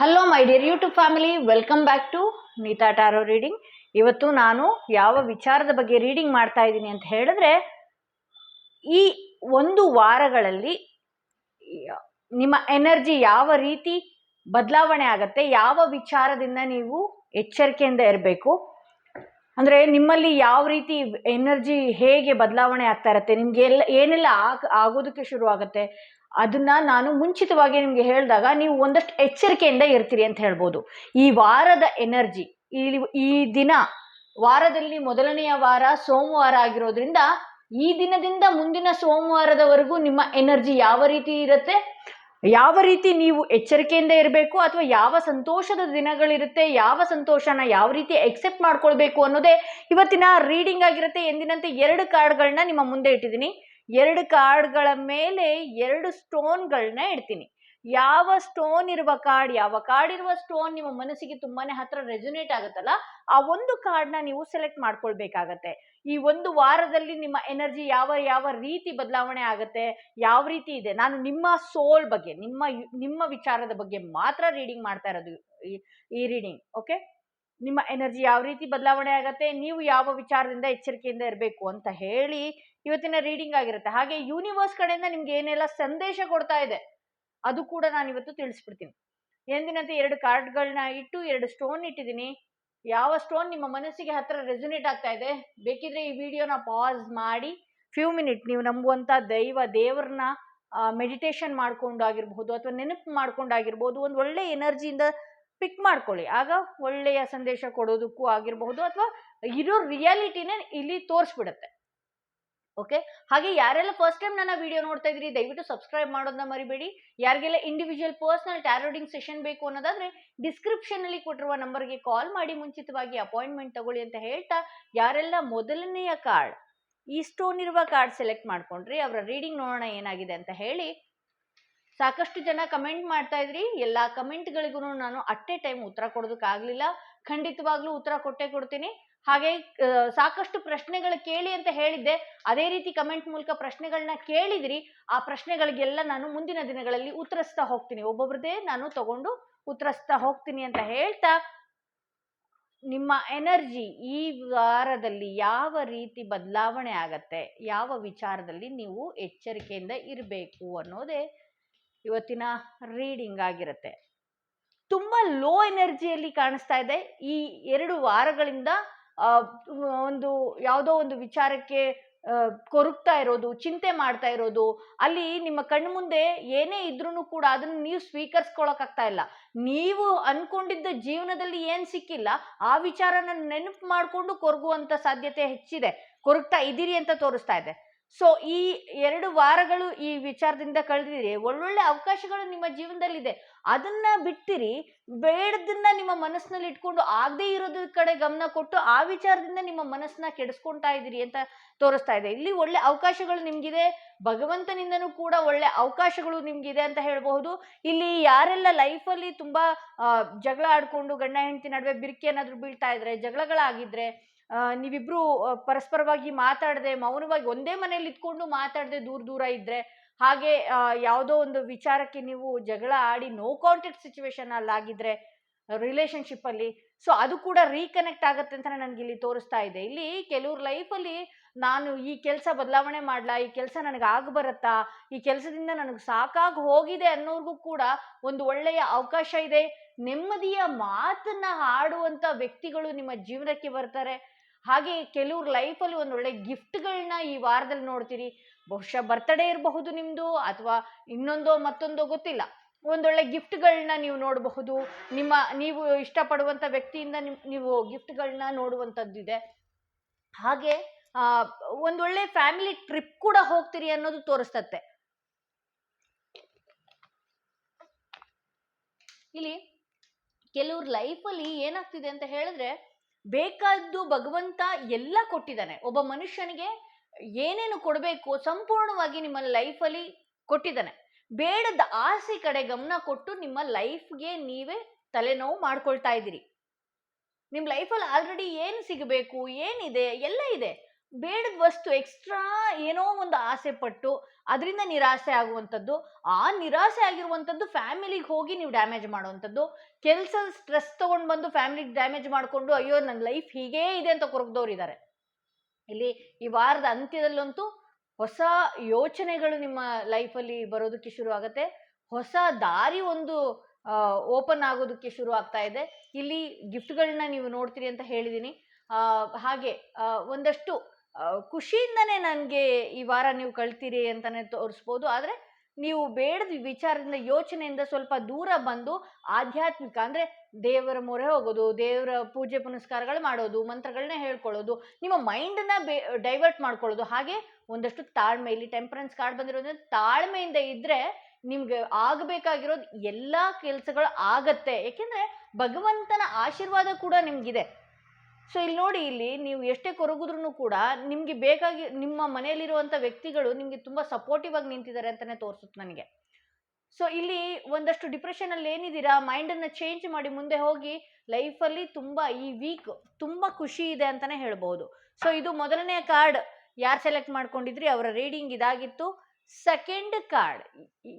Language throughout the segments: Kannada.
Hello my dear YouTube family, welcome back to Neeta tarot reading. ಇವತ್ತು ನಾನು ಯಾವ ವಿಚಾರದ ಬಗ್ಗೆ ರೀಡಿಂಗ್ ಮಾಡ್ತಾ ಇದ್ದೀನಿ ಅಂತ ಹೇಳಿದ್ರೆ, ಈ ಒಂದು ವಾರಗಳಲ್ಲಿ ನಿಮ್ಮ ಎನರ್ಜಿ ಯಾವ ರೀತಿ ಬದಲಾವಣೆ ಆಗತ್ತೆ, ಯಾವ ವಿಚಾರದಿಂದ ನೀವು ಎಚ್ಚರಿಕೆಯಿಂದ ಇರಬೇಕು, ಅಂದರೆ ನಿಮ್ಮಲ್ಲಿ ಯಾವ ರೀತಿ ಎನರ್ಜಿ ಹೇಗೆ ಬದಲಾವಣೆ ಆಗ್ತಾ ಇರತ್ತೆ, ನಿಮ್ಗೆ ಏನೆಲ್ಲ ಆಗೋದಕ್ಕೆ ಶುರು ಆಗುತ್ತೆ, ಅದನ್ನ ನಾನು ಮುಂಚಿತವಾಗಿ ನಿಮ್ಗೆ ಹೇಳಿದಾಗ ನೀವು ಒಂದಷ್ಟು ಎಚ್ಚರಿಕೆಯಿಂದ ಇರ್ತೀರಿ ಅಂತ ಹೇಳ್ಬೋದು. ಈ ವಾರದ ಎನರ್ಜಿ, ಈ ದಿನ ವಾರದಲ್ಲಿ ಮೊದಲನೆಯ ವಾರ ಸೋಮವಾರ ಆಗಿರೋದ್ರಿಂದ ಈ ದಿನದಿಂದ ಮುಂದಿನ ಸೋಮವಾರದವರೆಗೂ ನಿಮ್ಮ ಎನರ್ಜಿ ಯಾವ ರೀತಿ ಇರುತ್ತೆ, ಯಾವ ರೀತಿ ನೀವು ಎಚ್ಚರಿಕೆಯಿಂದ ಇರಬೇಕು, ಅಥವಾ ಯಾವ ಸಂತೋಷದ ದಿನಗಳಿರುತ್ತೆ, ಯಾವ ಸಂತೋಷನ ಯಾವ ರೀತಿ ಎಕ್ಸೆಪ್ಟ್ ಮಾಡ್ಕೊಳ್ಬೇಕು ಅನ್ನೋದೇ ಇವತ್ತಿನ ರೀಡಿಂಗ್ ಆಗಿರುತ್ತೆ. ಎಂದಿನಂತೆ 2 ಕಾರ್ಡ್ಗಳನ್ನ ನಿಮ್ಮ ಮುಂದೆ ಇಟ್ಟಿದ್ದೀನಿ. 2 ಕಾರ್ಡ್ಗಳ ಮೇಲೆ 2 ಸ್ಟೋನ್ಗಳನ್ನ ಇಡ್ತೀನಿ. ಯಾವ ಸ್ಟೋನ್ ಇರುವ ಕಾರ್ಡ್, ಯಾವ ಕಾರ್ಡ್ ಇರುವ ಸ್ಟೋನ್ ನಿಮ್ಮ ಮನಸ್ಸಿಗೆ ತುಂಬಾನೇ ಹತ್ರ ರೆಸೊನೇಟ್ ಆಗುತ್ತಲ್ಲ, ಆ ಒಂದು ಕಾರ್ಡ್ನ ನೀವು ಸೆಲೆಕ್ಟ್ ಮಾಡ್ಕೊಳ್ಬೇಕಾಗತ್ತೆ. ಈ ಒಂದು ವಾರದಲ್ಲಿ ನಿಮ್ಮ ಎನರ್ಜಿ ಯಾವ ರೀತಿ ಬದಲಾವಣೆ ಆಗುತ್ತೆ, ಯಾವ ರೀತಿ ಇದೆ. ನಾನು ನಿಮ್ಮ ಸೋಲ್ ಬಗ್ಗೆ, ನಿಮ್ಮ ವಿಚಾರದ ಬಗ್ಗೆ ಮಾತ್ರ ರೀಡಿಂಗ್ ಮಾಡ್ತಾ ಇರೋದು ಈ ರೀಡಿಂಗ್. ಓಕೆ, ನಿಮ್ಮ ಎನರ್ಜಿ ಯಾವ ರೀತಿ ಬದಲಾವಣೆ ಆಗತ್ತೆ, ನೀವು ಯಾವ ವಿಚಾರದಿಂದ ಎಚ್ಚರಿಕೆಯಿಂದ ಇರಬೇಕು ಅಂತ ಹೇಳಿ ಇವತ್ತಿನ ರೀಡಿಂಗ್ ಆಗಿರುತ್ತೆ. ಹಾಗೆ ಯೂನಿವರ್ಸ್ ಕಡೆಯಿಂದ ನಿಮ್ಗೆ ಏನೆಲ್ಲ ಸಂದೇಶ ಕೊಡ್ತಾ ಇದೆ ಅದು ಕೂಡ ನಾನು ಇವತ್ತು ತಿಳಿಸ್ಬಿಡ್ತೀನಿ. ಎಂದಿನಂತೆ 2 ಕಾರ್ಡ್ಗಳನ್ನ ಇಟ್ಟು 2 ಸ್ಟೋನ್ ಇಟ್ಟಿದ್ದೀನಿ. ಯಾವ ಸ್ಟೋನ್ ನಿಮ್ಮ ಮನಸ್ಸಿಗೆ ಹತ್ರ ರೆಸೊನೇಟ್ ಆಗ್ತಾ ಇದೆ, ಬೇಕಿದ್ರೆ ಈ ವಿಡಿಯೋನ ಪಾಸ್ ಮಾಡಿ ಫ್ಯೂ ಮಿನಿಟ್ ನೀವು ನಂಬುವಂತ ದೇವರನ್ನ ಮೆಡಿಟೇಷನ್ ಮಾಡ್ಕೊಂಡಾಗಿರ್ಬಹುದು, ಅಥವಾ ನೆನಪು ಮಾಡ್ಕೊಂಡಾಗಿರ್ಬೋದು, ಒಂದು ಒಳ್ಳೆ ಎನರ್ಜಿಯಿಂದ ಪಿಕ್ ಮಾಡ್ಕೊಳ್ಳಿ. ಆಗ ಒಳ್ಳೆಯ ಸಂದೇಶ ಕೊಡೋದಕ್ಕೂ ಆಗಿರಬಹುದು, ಅಥವಾ ಇರೋ ರಿಯಾಲಿಟಿನೇ ಇಲ್ಲಿ ತೋರಿಸ್ಬಿಡುತ್ತೆ. ಓಕೆ, ಹಾಗೆ ಯಾರೆಲ್ಲ ಫಸ್ಟ್ ಟೈಮ್ ನನ್ನ ವಿಡಿಯೋ ನೋಡ್ತಾ ಇದ್ರಿ, ದಯವಿಟ್ಟು ಸಬ್ಸ್ಕ್ರೈಬ್ ಮಾಡೋದನ್ನ ಮರಿಬೇಡಿ. ಯಾರಿಗೆಲ್ಲ individual personal tarot reading session ಬೇಕು ಅನ್ನೋದಾದ್ರೆ ಡಿಸ್ಕ್ರಿಪ್ಷನ್ ಅಲ್ಲಿ ಕೊಟ್ಟಿರುವ ನಂಬರ್ಗೆ ಕಾಲ್ ಮಾಡಿ ಮುಂಚಿತವಾಗಿ ಅಪಾಯಿಂಟ್ಮೆಂಟ್ ತಗೊಳ್ಳಿ ಅಂತ ಹೇಳ್ತಾ, ಯಾರೆಲ್ಲ ಮೊದಲನೆಯ ಕಾರ್ಡ್, ಈ ಸ್ಟೋನ್ ಇರುವ ಕಾರ್ಡ್ ಸೆಲೆಕ್ಟ್ ಮಾಡ್ಕೊಂಡ್ರಿ, ಅವರ ರೀಡಿಂಗ್ ನೋಡೋಣ ಏನಾಗಿದೆ ಅಂತ ಹೇಳಿ. ಸಾಕಷ್ಟು ಜನ ಕಮೆಂಟ್ ಮಾಡ್ತಾ ಇದ್ರಿ. ಎಲ್ಲಾ ಕಮೆಂಟ್ಗಳಿಗೂ ನಾನು ಅಟ್ ಎ ಟೈಮ್ ಉತ್ತರ ಕೊಡೋದಕ್ಕಾಗ್ಲಿಲ್ಲ. ಖಂಡಿತವಾಗ್ಲೂ ಉತ್ತರ ಕೊಡ್ತೀನಿ. ಹಾಗೆ ಸಾಕಷ್ಟು ಪ್ರಶ್ನೆಗಳು ಕೇಳಿ ಅಂತ ಹೇಳಿದ್ದೆ, ಅದೇ ರೀತಿ ಕಮೆಂಟ್ ಮೂಲಕ ಪ್ರಶ್ನೆಗಳನ್ನ ಕೇಳಿದ್ರಿ. ಆ ಪ್ರಶ್ನೆಗಳಿಗೆಲ್ಲ ನಾನು ಮುಂದಿನ ದಿನಗಳಲ್ಲಿ ಉತ್ತರಿಸ್ತಾ ಹೋಗ್ತೀನಿ, ಒಬ್ಬೊಬ್ರದೇ ನಾನು ತಗೊಂಡು ಉತ್ತರಿಸ್ತಾ ಹೋಗ್ತೀನಿ ಅಂತ ಹೇಳ್ತಾ, ನಿಮ್ಮ ಎನರ್ಜಿ ಈ ವಾರದಲ್ಲಿ ಯಾವ ರೀತಿ ಬದಲಾವಣೆ ಆಗತ್ತೆ, ಯಾವ ವಿಚಾರದಲ್ಲಿ ನೀವು ಎಚ್ಚರಿಕೆಯಿಂದ ಇರಬೇಕು ಅನ್ನೋದೇ ಇವತ್ತಿನ ರೀಡಿಂಗ್ ಆಗಿರುತ್ತೆ. ತುಂಬಾ ಲೋ ಎನರ್ಜಿಯಲ್ಲಿ ಕಾಣಿಸ್ತಾ ಇದೆ. ಈ 2 ವಾರಗಳಿಂದ ಒಂದು ಯಾವುದೋ ಒಂದು ವಿಚಾರಕ್ಕೆ ಕೊರಗ್ತಾ ಇರೋದು, ಚಿಂತೆ ಮಾಡ್ತಾ ಇರೋದು, ಅಲ್ಲಿ ನಿಮ್ಮ ಕಣ್ಣು ಮುಂದೆ ಏನೇ ಇದ್ರೂ ಕೂಡ ಅದನ್ನು ನೀವು ಸ್ವೀಕರಿಸ್ಕೊಳಕ್ಕಾಗ್ತಾ ಇಲ್ಲ. ನೀವು ಅನ್ಕೊಂಡಿದ್ದ ಜೀವನದಲ್ಲಿ ಏನ್ ಸಿಕ್ಕಿಲ್ಲ, ಆ ವಿಚಾರನ ನೆನಪು ಮಾಡ್ಕೊಂಡು ಕೊರಗುವಂತ ಸಾಧ್ಯತೆ ಹೆಚ್ಚಿದೆ, ಕೊರಗ್ತಾ ಇದ್ದೀರಿ ಅಂತ ತೋರಿಸ್ತಾ ಇದೆ. ಸೊ ಈ 2 ವಾರಗಳು ಈ ವಿಚಾರದಿಂದ ಕಳೆದಿರಿ. ಒಳ್ಳೊಳ್ಳೆ ಅವಕಾಶಗಳು ನಿಮ್ಮ ಜೀವನದಲ್ಲಿದೆ, ಅದನ್ನ ಬಿಟ್ಟಿರಿ, ಬೇಡದನ್ನ ನಿಮ್ಮ ಮನಸ್ಸಿನಲ್ಲಿ ಇಟ್ಕೊಂಡು ಆಗದೆ ಇರೋದ್ರ ಕಡೆ ಗಮನ ಕೊಟ್ಟು ಆ ವಿಚಾರದಿಂದ ನಿಮ್ಮ ಮನಸ್ಸನ್ನ ಕೆಡಿಸ್ಕೊಳ್ತಾ ಇದ್ದೀರಿ ಅಂತ ತೋರಿಸ್ತಾ ಇದೆ. ಇಲ್ಲಿ ಒಳ್ಳೆ ಅವಕಾಶಗಳು ನಿಮ್ಗಿದೆ, ಭಗವಂತನಿಂದನೂ ಕೂಡ ಒಳ್ಳೆ ಅವಕಾಶಗಳು ನಿಮ್ಗಿದೆ ಅಂತ ಹೇಳ್ಬಹುದು. ಇಲ್ಲಿ ಯಾರೆಲ್ಲ ಲೈಫಲ್ಲಿ ತುಂಬಾ ಜಗಳ ಆಡ್ಕೊಂಡು ಗಂಡ ಹೆಂಡತಿ ನಡುವೆ ಬಿರುಕಿ ಏನಾದ್ರು ಬೀಳ್ತಾ ಇದ್ರೆ, ಜಗಳಗಳಾಗಿದ್ರೆ, ನೀವಿಬ್ರು ಪರಸ್ಪರವಾಗಿ ಮಾತಾಡದೆ ಮೌನವಾಗಿ ಒಂದೇ ಮನೆಯಲ್ಲಿ ಇಟ್ಕೊಂಡು ಮಾತಾಡದೆ ದೂರ ಇದ್ರೆ, ಹಾಗೆ ಯಾವುದೋ ಒಂದು ವಿಚಾರಕ್ಕೆ ನೀವು ಜಗಳ ಆಡಿ ನೋ ಕಾಂಟ್ಯಾಕ್ಟ್ ಸಿಚುವೇಶನ್ ಅಲ್ಲಿ ಆಗಿದ್ರೆ ರಿಲೇಶನ್ಶಿಪ್ ಅಲ್ಲಿ, ಸೊ ಅದು ಕೂಡ ರೀಕನೆಕ್ಟ್ ಆಗತ್ತೆ ಅಂತ ನನಗೆ ಇಲ್ಲಿ ತೋರಿಸ್ತಾ ಇದೆ. ಇಲ್ಲಿ ಕೆಲವ್ರ ಲೈಫಲ್ಲಿ ನಾನು ಈ ಕೆಲಸ ಬದಲಾವಣೆ ಮಾಡ್ಲಾ, ಈ ಕೆಲಸ ನನಗೆ ಬರುತ್ತಾ, ಈ ಕೆಲಸದಿಂದ ನನಗೆ ಸಾಕಾಗಿ ಹೋಗಿದೆ ಅನ್ನೋರ್ಗೂ ಕೂಡ ಒಂದು ಒಳ್ಳೆಯ ಅವಕಾಶ ಇದೆ. ನೆಮ್ಮದಿಯ ಮಾತನ್ನ ಆಡುವಂತ ವ್ಯಕ್ತಿಗಳು ನಿಮ್ಮ ಜೀವನಕ್ಕೆ ಬರ್ತಾರೆ. ಹಾಗೆ ಕೆಲವ್ರ ಲೈಫಲ್ಲಿ ಒಂದು ಒಳ್ಳೆ ಗಿಫ್ಟ್ಗಳನ್ನ ಈ ವಾರದಲ್ಲಿ ನೋಡ್ತೀರಿ. ಬಹುಶಃ ಬರ್ತ್ಡೇ ಇರಬಹುದು ನಿಮ್ದು, ಅಥವಾ ಇನ್ನೊಂದೋ ಮತ್ತೊಂದೋ ಗೊತ್ತಿಲ್ಲ, ಒಂದೊಳ್ಳೆ ಗಿಫ್ಟ್ಗಳನ್ನ ನೀವು ನೋಡಬಹುದು. ನೀವು ಇಷ್ಟಪಡುವಂತ ವ್ಯಕ್ತಿಯಿಂದ ನೀವು ಗಿಫ್ಟ್ಗಳನ್ನ ನೋಡುವಂಥದ್ದಿದೆ. ಹಾಗೆ ಒಂದೊಳ್ಳೆ ಫ್ಯಾಮಿಲಿ ಟ್ರಿಪ್ ಕೂಡ ಹೋಗ್ತೀರಿ ಅನ್ನೋದು ತೋರಿಸ್ತತ್ತೆ. ಇಲ್ಲಿ ಕೆಲವ್ರ ಲೈಫಲ್ಲಿ ಏನಾಗ್ತಿದೆ ಅಂತ ಹೇಳಿದ್ರೆ, ಬೇಕಾದ್ದು ಭಗವಂತ ಎಲ್ಲ ಕೊಟ್ಟಿದ್ದಾನೆ. ಒಬ್ಬ ಮನುಷ್ಯನಿಗೆ ಏನೇನು ಕೊಡಬೇಕು ಸಂಪೂರ್ಣವಾಗಿ ನಿಮ್ಮ ಲೈಫಲ್ಲಿ ಕೊಟ್ಟಿದ್ದಾನೆ. ಬೇಡದ ಆಸೆ ಕಡೆ ಗಮನ ಕೊಟ್ಟು ನಿಮ್ಮ ಲೈಫ್ಗೆ ನೀವೇ ತಲೆನೋವು ಮಾಡ್ಕೊಳ್ತಾ ಇದ್ದೀರಿ. ನಿಮ್ಮ ಲೈಫಲ್ಲಿ ಆಲ್ರೆಡಿ ಏನು ಸಿಗಬೇಕು, ಏನಿದೆ ಎಲ್ಲ ಇದೆ, ಬೇಡದ ವಸ್ತು ಎಕ್ಸ್ಟ್ರಾ ಏನೋ ಒಂದು ಆಸೆ ಪಟ್ಟು ಅದರಿಂದ ನಿರಾಸೆ ಆಗುವಂಥದ್ದು, ಆ ನಿರಾಸೆ ಆಗಿರುವಂಥದ್ದು ಫ್ಯಾಮಿಲಿಗೆ ಹೋಗಿ ನೀವು ಡ್ಯಾಮೇಜ್ ಮಾಡುವಂಥದ್ದು, ಕೆಲಸದ ಸ್ಟ್ರೆಸ್ ತಗೊಂಡು ಬಂದು ಫ್ಯಾಮಿಲಿಗೆ ಡ್ಯಾಮೇಜ್ ಮಾಡಿಕೊಂಡು ಅಯ್ಯೋ ನನ್ನ ಲೈಫ್ ಹೀಗೇ ಇದೆ ಅಂತ ಕೊರಗ್ದವ್ರು ಇದ್ದಾರೆ. ಇಲ್ಲಿ ಈ ವಾರದ ಅಂತ್ಯದಲ್ಲಂತೂ ಹೊಸ ಯೋಚನೆಗಳು ನಿಮ್ಮ ಲೈಫಲ್ಲಿ ಬರೋದಕ್ಕೆ ಶುರು ಆಗುತ್ತೆ, ಹೊಸ ದಾರಿ ಒಂದು ಓಪನ್ ಆಗೋದಕ್ಕೆ ಶುರು ಆಗ್ತಾ ಇದೆ. ಇಲ್ಲಿ ಗಿಫ್ಟ್ಗಳನ್ನ ನೀವು ನೋಡ್ತೀರಿ ಅಂತ ಹೇಳಿದ್ದೀನಿ. ಹಾಗೆ ಒಂದಷ್ಟು ಖುಷಿಯಿಂದನೇ ನನಗೆ ಈ ವಾರ ನೀವು ಕಳ್ತೀರಿ ಅಂತಾನೆ ತೋರಿಸ್ಬೋದು. ಆದರೆ ನೀವು ಬೇಡದ ವಿಚಾರದಿಂದ ಯೋಚನೆಯಿಂದ ಸ್ವಲ್ಪ ದೂರ ಬಂದು ಆಧ್ಯಾತ್ಮಿಕ ಅಂದರೆ ದೇವರ ಮೊರೆ ಹೋಗೋದು, ದೇವರ ಪೂಜೆ ಪುನಸ್ಕಾರಗಳು ಮಾಡೋದು, ಮಂತ್ರಗಳನ್ನ ಹೇಳ್ಕೊಳ್ಳೋದು, ನಿಮ್ಮ ಮೈಂಡನ್ನ ಡೈವರ್ಟ್ ಮಾಡ್ಕೊಳ್ಳೋದು. ಹಾಗೆ ಒಂದಷ್ಟು ತಾಳ್ಮೆ, ಇಲ್ಲಿ ಟೆಂಪರೆನ್ಸ್ ಕಾರ್ಡ್ ಬಂದಿರೋದ್ರಿಂದ ತಾಳ್ಮೆಯಿಂದ ಇದ್ರೆ ನಿಮ್ಗೆ ಆಗಬೇಕಾಗಿರೋದು ಎಲ್ಲ ಕೆಲಸಗಳು ಆಗತ್ತೆ. ಏಕೆಂದರೆ ಭಗವಂತನ ಆಶೀರ್ವಾದ ಕೂಡ ನಿಮ್ಗಿದೆ. ಸೊ ಇಲ್ಲಿ ನೋಡಿ, ಇಲ್ಲಿ ನೀವು ಎಷ್ಟೇ ಕೊರಗಿದ್ರೂ ಕೂಡ ನಿಮಗೆ ಬೇಕಾಗಿ ನಿಮ್ಮ ಮನೆಯಲ್ಲಿರುವಂಥ ವ್ಯಕ್ತಿಗಳು ನಿಮಗೆ ತುಂಬ ಸಪೋರ್ಟಿವ್ ಆಗಿ ನಿಂತಿದ್ದಾರೆ ಅಂತಲೇ ತೋರಿಸುತ್ತೆ ನನಗೆ. ಸೊ ಇಲ್ಲಿ ಒಂದಷ್ಟು ಡಿಪ್ರೆಷನಲ್ಲಿ ಏನಿದ್ದೀರಾ, ಮೈಂಡನ್ನು ಚೇಂಜ್ ಮಾಡಿ ಮುಂದೆ ಹೋಗಿ ಲೈಫಲ್ಲಿ ತುಂಬ ಈ ವೀಕ್ ತುಂಬ ಖುಷಿ ಇದೆ ಅಂತಲೇ ಹೇಳ್ಬೋದು. ಸೊ ಇದು ಮೊದಲನೇ ಕಾರ್ಡ್ ಯಾರು ಸೆಲೆಕ್ಟ್ ಮಾಡ್ಕೊಂಡಿದ್ರಿ ಅವರ ರೀಡಿಂಗ್ ಇದಾಗಿತ್ತು. ಸೆಕೆಂಡ್ ಕಾರ್ಡ್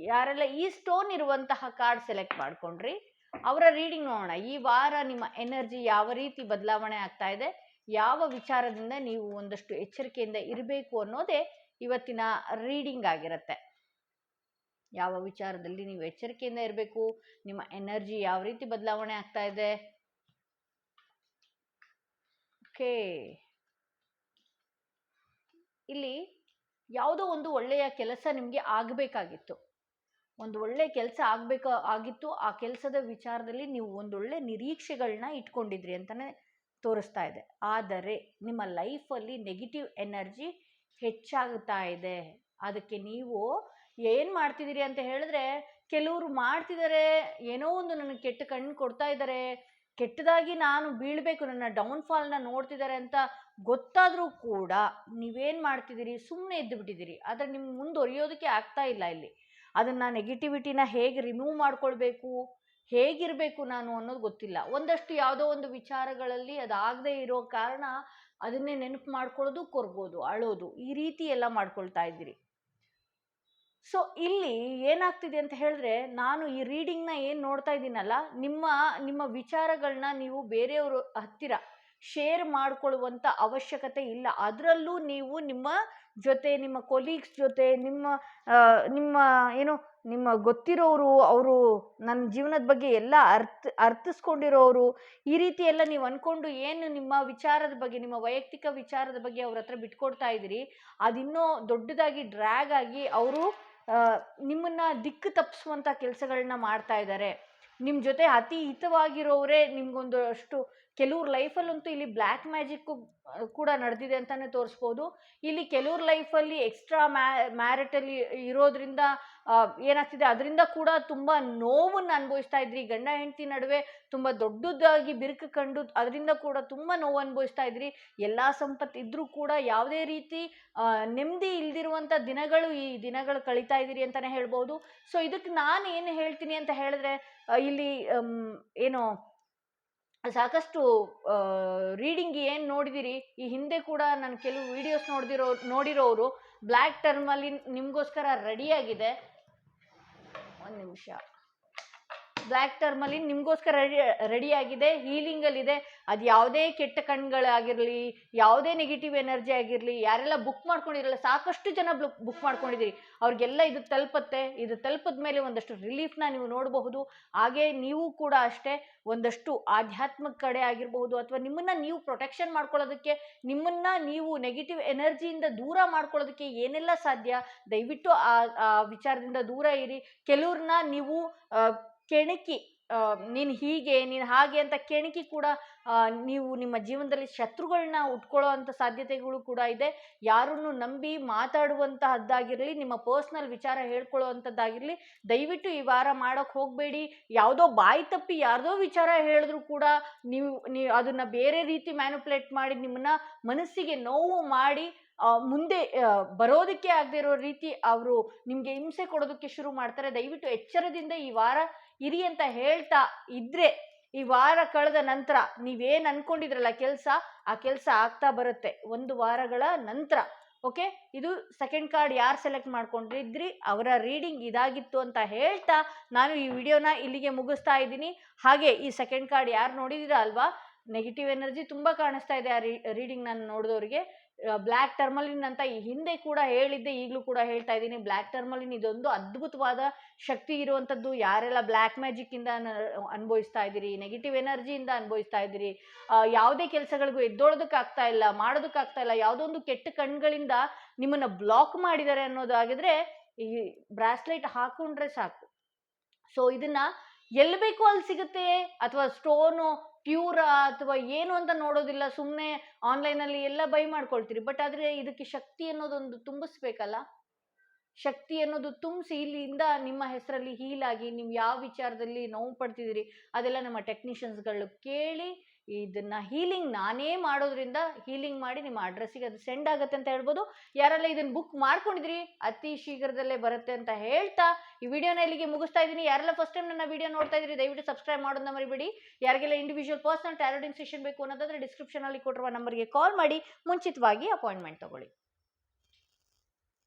ಯಾರೆಲ್ಲ ಈ ಸ್ಟೋನ್ ಇರುವಂತಹ ಕಾರ್ಡ್ ಸೆಲೆಕ್ಟ್ ಮಾಡ್ಕೊಂಡ್ರಿ ಅವರ ರೀಡಿಂಗ್ ನೋಡೋಣ. ಈ ವಾರ ನಿಮ್ಮ ಎನರ್ಜಿ ಯಾವ ರೀತಿ ಬದಲಾವಣೆ ಆಗ್ತಾ ಇದೆ, ಯಾವ ವಿಚಾರದಿಂದ ನೀವು ಒಂದಷ್ಟು ಎಚ್ಚರಿಕೆಯಿಂದ ಇರಬೇಕು ಅನ್ನೋದೇ ಇವತ್ತಿನ ರೀಡಿಂಗ್ ಆಗಿರುತ್ತೆ. ಯಾವ ವಿಚಾರದಲ್ಲಿ ನೀವು ಎಚ್ಚರಿಕೆಯಿಂದ ಇರಬೇಕು, ನಿಮ್ಮ ಎನರ್ಜಿ ಯಾವ ರೀತಿ ಬದಲಾವಣೆ ಆಗ್ತಾ ಇದೆ. ಓಕೆ, ಇಲ್ಲಿ ಯಾವುದೋ ಒಂದು ಒಳ್ಳೆಯ ಕೆಲಸ ನಿಮಗೆ ಆಗಬೇಕಾಗಿತ್ತು, ಒಂದು ಒಳ್ಳೆ ಕೆಲಸ ಆಗಿತ್ತು. ಆ ಕೆಲಸದ ವಿಚಾರದಲ್ಲಿ ನೀವು ಒಂದೊಳ್ಳೆ ನಿರೀಕ್ಷೆಗಳನ್ನ ಇಟ್ಕೊಂಡಿದ್ರಿ ಅಂತಲೇ ತೋರಿಸ್ತಾ ಇದೆ. ಆದರೆ ನಿಮ್ಮ ಲೈಫಲ್ಲಿ ನೆಗೆಟಿವ್ ಎನರ್ಜಿ ಹೆಚ್ಚಾಗುತ್ತಾ ಇದೆ. ಅದಕ್ಕೆ ನೀವು ಏನು ಮಾಡ್ತಿದ್ದೀರಿ ಅಂತ ಹೇಳಿದ್ರೆ, ಕೆಲವರು ಮಾಡ್ತಿದ್ದಾರೆ, ಏನೋ ಒಂದು ನನಗೆ ಕೆಟ್ಟ ಕಣ್ಣು ಕೊಡ್ತಾ ಇದ್ದಾರೆ, ಕೆಟ್ಟದಾಗಿ ನಾನು ಬೀಳಬೇಕು, ನನ್ನ ಡೌನ್ಫಾಲ್ನ ನೋಡ್ತಿದ್ದಾರೆ ಅಂತ ಗೊತ್ತಾದರೂ ಕೂಡ ನೀವೇನು ಮಾಡ್ತಿದ್ದೀರಿ, ಸುಮ್ಮನೆ ಎದ್ದು ಬಿಟ್ಟಿದ್ದೀರಿ. ಆದರೆ ನಿಮ್ಗೆ ಮುಂದುವರಿಯೋದಕ್ಕೆ ಆಗ್ತಾ ಇಲ್ಲ. ಇಲ್ಲಿ ಅದನ್ನು ನೆಗೆಟಿವಿಟಿನ ಹೇಗೆ ರಿಮೂವ್ ಮಾಡ್ಕೊಳ್ಬೇಕು, ಹೇಗಿರಬೇಕು ನಾನು ಅನ್ನೋದು ಗೊತ್ತಿಲ್ಲ. ಒಂದಷ್ಟು ಯಾವುದೋ ಒಂದು ವಿಚಾರಗಳಲ್ಲಿ ಅದಾಗದೇ ಇರೋ ಕಾರಣ ಅದನ್ನೇ ನೆನಪು ಮಾಡ್ಕೊಳ್ಳೋದು, ಕೊರಗೋದು, ಅಳೋದು, ಈ ರೀತಿ ಎಲ್ಲ ಮಾಡ್ಕೊಳ್ತಾ ಇದ್ದೀರಿ. ಸೊ ಇಲ್ಲಿ ಏನಾಗ್ತಿದೆ ಅಂತ ಹೇಳಿದ್ರೆ, ನಾನು ಈ ರೀಡಿಂಗ್ನ ಏನು ನೋಡ್ತಾ ಇದ್ದೀನಲ್ಲ, ನಿಮ್ಮ ವಿಚಾರಗಳನ್ನ ನೀವು ಬೇರೆಯವರು ಹತ್ತಿರ ಶೇರ್ ಮಾಡ್ಕೊಳ್ಳುವಂಥ ಅವಶ್ಯಕತೆ ಇಲ್ಲ. ಅದರಲ್ಲೂ ನೀವು ನಿಮ್ಮ ಜೊತೆ, ನಿಮ್ಮ ಕೊಲೀಗ್ಸ್ ಜೊತೆ, ನಿಮ್ಮ ಏನು ನಿಮ್ಮ ಗೊತ್ತಿರೋರು, ಅವರು ನನ್ನ ಜೀವನದ ಬಗ್ಗೆ ಎಲ್ಲ ಅರ್ಥಿಸ್ಕೊಂಡಿರೋರು, ಈ ರೀತಿ ಎಲ್ಲ ನೀವು ಅಂದ್ಕೊಂಡು ಏನು ನಿಮ್ಮ ವಿಚಾರದ ಬಗ್ಗೆ, ನಿಮ್ಮ ವೈಯಕ್ತಿಕ ವಿಚಾರದ ಬಗ್ಗೆ ಅವ್ರ ಹತ್ರ ಬಿಟ್ಕೊಡ್ತಾ ಇದ್ದೀರಿ, ಅದಿನ್ನೂ ದೊಡ್ಡದಾಗಿ ಡ್ರ್ಯಾಗ್ ಆಗಿ ಅವರು ನಿಮ್ಮನ್ನು ದಿಕ್ಕು ತಪ್ಪಿಸುವಂಥ ಕೆಲಸಗಳನ್ನ ಮಾಡ್ತಾ ಇದ್ದಾರೆ. ನಿಮ್ಮ ಜೊತೆ ಅತಿ ಹಿತವಾಗಿರೋರೇ ನಿಮ್ಗೊಂದು ಅಷ್ಟು ಕೆಲವ್ರ ಲೈಫಲ್ಲಂತೂ ಇಲ್ಲಿ ಬ್ಲ್ಯಾಕ್ ಮ್ಯಾಜಿಕ್ಕು ಕೂಡ ನಡೆದಿದೆ ಅಂತಲೇ ತೋರಿಸ್ಬೋದು. ಇಲ್ಲಿ ಕೆಲವ್ರ ಲೈಫಲ್ಲಿ ಎಕ್ಸ್ಟ್ರಾ ಮ್ಯಾರಿಟಲಿ ಇರೋದ್ರಿಂದ ಏನಾಗ್ತಿದೆ, ಅದರಿಂದ ಕೂಡ ತುಂಬ ನೋವನ್ನು ಅನುಭವಿಸ್ತಾ ಇದ್ರಿ. ಗಂಡ ಹೆಂಡತಿ ನಡುವೆ ತುಂಬ ದೊಡ್ಡದಾಗಿ ಬಿರುಕು ಕಂಡು ಅದರಿಂದ ಕೂಡ ತುಂಬ ನೋವು ಅನುಭವಿಸ್ತಾ ಇದ್ರಿ. ಎಲ್ಲ ಸಂಪತ್ತು ಇದ್ದರೂ ಕೂಡ ಯಾವುದೇ ರೀತಿ ನೆಮ್ಮದಿ ಇಲ್ದಿರುವಂಥ ದಿನಗಳು ಈ ದಿನಗಳು ಕಳೀತಾ ಇದ್ದೀರಿ ಅಂತಲೇ ಹೇಳ್ಬೋದು. ಸೊ ಇದಕ್ಕೆ ನಾನು ಏನು ಹೇಳ್ತೀನಿ ಅಂತ ಹೇಳಿದ್ರೆ, ಇಲ್ಲಿ ಏನು ಸಾಕಷ್ಟು ರೀಡಿಂಗ್ ಏನು ನೋಡಿದಿರಿ, ಈ ಹಿಂದೆ ಕೂಡ ನಾನು ಕೆಲವು ವಿಡಿಯೋಸ್ ನೋಡಿರೋರು ಬ್ಲ್ಯಾಕ್ ಟರ್ಮಲ್ಲಿ ನಿಮಗೋಸ್ಕರ ರೆಡಿಯಾಗಿದೆ. ಒಂದು ನಿಮಿಷ. ಬ್ಲ್ಯಾಕ್ ಟರ್ಮಲ್ಲಿ ನಿಮಗೋಸ್ಕರ ರೆಡಿಯಾಗಿದೆ, ಹೀಲಿಂಗಲ್ಲಿದೆ. ಅದು ಯಾವುದೇ ಕೆಟ್ಟ ಕಣ್ಗಳಾಗಿರಲಿ, ಯಾವುದೇ ನೆಗೆಟಿವ್ ಎನರ್ಜಿ ಆಗಿರಲಿ, ಯಾರೆಲ್ಲ ಬುಕ್ ಮಾಡ್ಕೊಂಡಿರಲ್ಲ, ಸಾಕಷ್ಟು ಜನ ಬುಕ್ ಮಾಡ್ಕೊಂಡಿದ್ದೀರಿ, ಅವ್ರಿಗೆಲ್ಲ ಇದು ತಲುಪತ್ತೆ. ಇದು ತಲುಪಿದ ಮೇಲೆ ಒಂದಷ್ಟು ರಿಲೀಫ್ನ ನೀವು ನೋಡಬಹುದು. ಹಾಗೆ ನೀವು ಕೂಡ ಅಷ್ಟೇ ಒಂದಷ್ಟು ಆಧ್ಯಾತ್ಮಿಕ ಕಡೆ ಆಗಿರಬಹುದು, ಅಥವಾ ನಿಮ್ಮನ್ನು ನೀವು ಪ್ರೊಟೆಕ್ಷನ್ ಮಾಡ್ಕೊಳ್ಳೋದಕ್ಕೆ, ನಿಮ್ಮನ್ನು ನೀವು ನೆಗೆಟಿವ್ ಎನರ್ಜಿಯಿಂದ ದೂರ ಮಾಡ್ಕೊಳ್ಳೋದಕ್ಕೆ ಏನೆಲ್ಲ ಸಾಧ್ಯ, ದಯವಿಟ್ಟು ಆ ವಿಚಾರದಿಂದ ದೂರ ಇರಿ. ಕೆಲವ್ರನ್ನ ನೀವು ಕೆಣಕಿ, ನೀನು ಹೀಗೆ, ನೀನು ಹಾಗೆ ಅಂತ ಕೆಣಕಿ ಕೂಡ ನೀವು ನಿಮ್ಮ ಜೀವನದಲ್ಲಿ ಶತ್ರುಗಳನ್ನ ಉಟ್ಕೊಳ್ಳೋ ಅಂಥ ಸಾಧ್ಯತೆಗಳು ಕೂಡ ಇದೆ. ಯಾರನ್ನು ನಂಬಿ ಮಾತಾಡುವಂತಹದ್ದಾಗಿರಲಿ, ನಿಮ್ಮ ಪರ್ಸ್ನಲ್ ವಿಚಾರ ಹೇಳ್ಕೊಳ್ಳೋ ಅಂಥದ್ದಾಗಿರಲಿ, ದಯವಿಟ್ಟು ಈ ವಾರ ಮಾಡೋಕ್ಕೆ ಹೋಗಬೇಡಿ. ಯಾವುದೋ ಬಾಯಿ ತಪ್ಪಿ ಯಾರ್ದೋ ವಿಚಾರ ಹೇಳಿದ್ರು ಕೂಡ ನೀವು ಅದನ್ನು ಬೇರೆ ರೀತಿ ಮ್ಯಾನುಪ್ಯುಲೇಟ್ ಮಾಡಿ ನಿಮ್ಮನ್ನ ಮನಸ್ಸಿಗೆ ನೋವು ಮಾಡಿ ಮುಂದೆ ಬರೋದಕ್ಕೆ ಆಗದೆ ಇರೋ ರೀತಿ ಅವರು ನಿಮಗೆ ಹಿಂಸೆ ಕೊಡೋದಕ್ಕೆ ಶುರು ಮಾಡ್ತಾರೆ. ದಯವಿಟ್ಟು ಎಚ್ಚರದಿಂದ ಈ ವಾರ ಇರಿ ಅಂತ ಹೇಳ್ತಾ ಇದ್ರೆ, ಈ ವಾರ ಕಳೆದ ನಂತರ ನೀವೇನು ಅನ್ಕೊಂಡಿದ್ರಲ್ಲ ಕೆಲಸ, ಆ ಕೆಲಸ ಆಗ್ತಾ ಬರುತ್ತೆ 1 ವಾರಗಳ ನಂತರ. ಓಕೆ, ಇದು ಸೆಕೆಂಡ್ ಕಾರ್ಡ್ ಯಾರು ಸೆಲೆಕ್ಟ್ ಮಾಡ್ಕೊಂಡಿದ್ರಿ ಅವರ ರೀಡಿಂಗ್ ಇದಾಗಿತ್ತು ಅಂತ ಹೇಳ್ತಾ ನಾನು ಈ ವಿಡಿಯೋನ ಇಲ್ಲಿಗೆ ಮುಗಿಸ್ತಾ ಇದ್ದೀನಿ. ಹಾಗೆ ಈ ಸೆಕೆಂಡ್ ಕಾರ್ಡ್ ಯಾರು ನೋಡಿದಿರ ಅಲ್ವಾ, ನೆಗೆಟಿವ್ ಎನರ್ಜಿ ತುಂಬ ಕಾಣಿಸ್ತಾ ಇದೆ ಆ ರೀಡಿಂಗ್ ನಾನು ನೋಡಿದವ್ರಿಗೆ. ಬ್ಲ್ಯಾಕ್ ಟರ್ಮಲಿನ್ ಅಂತ ಈ ಹಿಂದೆ ಕೂಡ ಹೇಳಿದ್ದೆ, ಈಗಲೂ ಕೂಡ ಹೇಳ್ತಾ ಇದ್ದೀನಿ. ಬ್ಲ್ಯಾಕ್ ಟರ್ಮಲಿನ್ ಇದೊಂದು ಅದ್ಭುತವಾದ ಶಕ್ತಿ ಇರುವಂಥದ್ದು. ಯಾರೆಲ್ಲ ಬ್ಲ್ಯಾಕ್ ಮ್ಯಾಜಿಕ್ಕಿಂದ ಅನುಭವಿಸ್ತಾ ಇದ್ದೀರಿ, ನೆಗೆಟಿವ್ ಎನರ್ಜಿಯಿಂದ ಅನುಭವಿಸ್ತಾ ಇದ್ದೀರಿ, ಯಾವುದೇ ಕೆಲಸಗಳಿಗೂ ಎದ್ದೊಳೋದಕ್ಕಾಗ್ತಾ ಇಲ್ಲ, ಮಾಡೋದಕ್ಕಾಗ್ತಾ ಇಲ್ಲ, ಯಾವುದೋ ಒಂದು ಕೆಟ್ಟ ಕಣ್ಗಳಿಂದ ನಿಮ್ಮನ್ನು ಬ್ಲಾಕ್ ಮಾಡಿದ್ದಾರೆ ಅನ್ನೋದಾಗಿದ್ರೆ ಈ ಬ್ರಾಸ್ಲೆಟ್ ಹಾಕೊಂಡ್ರೆ ಸಾಕು. ಸೊ ಇದನ್ನ ಎಲ್ಲಿ ಬೇಕೋ ಅಲ್ಲಿ ಸಿಗುತ್ತೆ, ಅಥವಾ ಸ್ಟೋನು ಪ್ಯೂರಾ ಅಥವಾ ಏನು ಅಂತ ನೋಡೋದಿಲ್ಲ, ಸುಮ್ಮನೆ ಆನ್ಲೈನಲ್ಲಿ ಎಲ್ಲ ಬೈ ಮಾಡ್ಕೊಳ್ತೀರಿ. ಬಟ್ ಆದರೆ ಇದಕ್ಕೆ ಶಕ್ತಿ ಅನ್ನೋದೊಂದು ತುಂಬಿಸ್ಬೇಕಲ್ಲ. ಶಕ್ತಿ ಅನ್ನೋದು ತುಂಬಿಸಿ ಇಲ್ಲಿಂದ ನಿಮ್ಮ ಹೆಸರಲ್ಲಿ ಹೀಲ್ ಆಗಿ ನೀವು ಯಾವ ವಿಚಾರದಲ್ಲಿ ನೋವು ಪಡ್ತಿದ್ದೀರಿ ಅದೆಲ್ಲ ನಮ್ಮ ಟೆಕ್ನಿಷಿಯನ್ಸ್ಗಳು ಕೇಳಿ ಇದನ್ನ ಹೀಲಿಂಗ್ ನಾನೇ ಮಾಡೋದ್ರಿಂದ ಹೀಲಿಂಗ್ ಮಾಡಿ ನಿಮ್ಮ ಅಡ್ರೆಸ್ಸಿಗೆ ಅದು ಸೆಂಡ್ ಆಗುತ್ತೆ ಅಂತ ಹೇಳ್ಬೋದು. ಯಾರೆಲ್ಲ ಇದನ್ನ ಬುಕ್ ಮಾಡ್ಕೊಂಡಿದ್ರಿ ಅತಿ ಶೀಘ್ರದಲ್ಲೇ ಬರುತ್ತೆ ಅಂತ ಹೇಳ್ತಾ ಈ ವಿಡಿಯೋನ ಇಲ್ಲಿಗೆ ಮುಗಿಸ್ತಾ ಇದ್ದೀನಿ. ಯಾರೆಲ್ಲ ಫಸ್ಟ್ ಟೈಮ್ ನನ್ನ ವಿಡಿಯೋ ನೋಡ್ತಾ ಇದ್ದೀರಿ ದಯವಿಟ್ಟು ಸಬ್ಸ್ಕ್ರೈಬ್ ಮಾಡೋದನ್ನ ಮರಿಬೇಡಿ. ಯಾರಿಗೆಲ್ಲ individual personal tarot reading session ಬೇಕು ಅನ್ನೋದಾದ್ರೆ ಡಿಸ್ಕ್ರಿಪ್ಷನ್ ಅಲ್ಲಿ ಕೊಟ್ಟಿರುವ ನಂಬರ್ಗೆ ಕಾಲ್ ಮಾಡಿ ಮುಂಚಿತವಾಗಿ ಅಪಾಯಿಂಟ್ಮೆಂಟ್ ತಗೊಳ್ಳಿ.